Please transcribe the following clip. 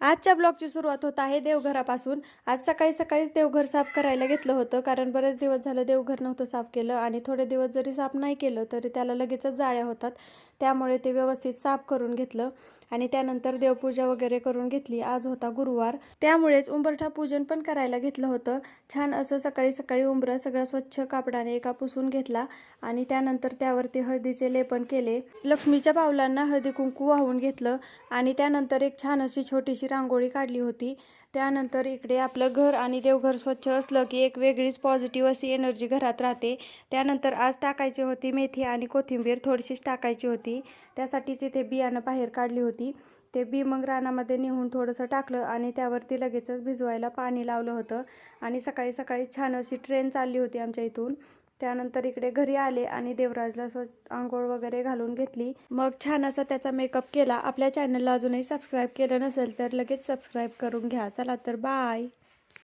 आजच्या ब्लॉगची सुरुवात होत आहे देवघरापासून। आज सकाळी सकाळीच देवघर साफ करायला घेतलं होतं, कारण बरेच दिवस झालं देवघर नव्हतं साफ केलं आणि थोडे दिवस जरी साफ नाही केलं तरी त्याला लगेचच जाळ्या होतात। त्यामुळे ते व्यवस्थित साफ करून घेतलं आणि त्यानंतर देवपूजा वगैरे करून घेतली। आज होता गुरुवार, त्यामुळेच उंबरठा पूजन पण करायला घेतलं होतं। छान असं सकाळी सकाळी उंबरा सगळा स्वच्छ कापडाने एका पुसून घेतला आणि त्यानंतर त्यावरती हळदीचे लेपन केले। लक्ष्मीच्या पावलांना हळदी कुंकू वाहून घेतलं आणि त्यानंतर एक छान अशी छोटीशी रांगोळी काढली होती। त्यानंतर इकडे आपलं घर आणि देवघर स्वच्छ असलं की एक वेगळीच पॉझिटिव्ह अशी एनर्जी घरात राहते। त्यानंतर आज टाकायची होती मेथी आणि कोथिंबीर थोडीशीच टाकायची होती, त्यासाठीच इथे बियाणं बाहेर काढली होती। ते बी मग रानामध्ये नेऊन थोडंसं टाकलं आणि त्यावरती लगेचच भिजवायला पाणी लावलं होतं आणि सकाळी सकाळी छान अशी ट्रेन चालली होती आमच्या इथून। त्यानंतर इकडे घरी आले आणि देवराजला आंघोळ वगैरे घालून घेतली, मग छान असा त्याचा मेकअप केला। आपल्या चॅनलला अजूनही सबस्क्राईब केलं नसेल तर लगेच सबस्क्राईब करून घ्या। चला तर बाय।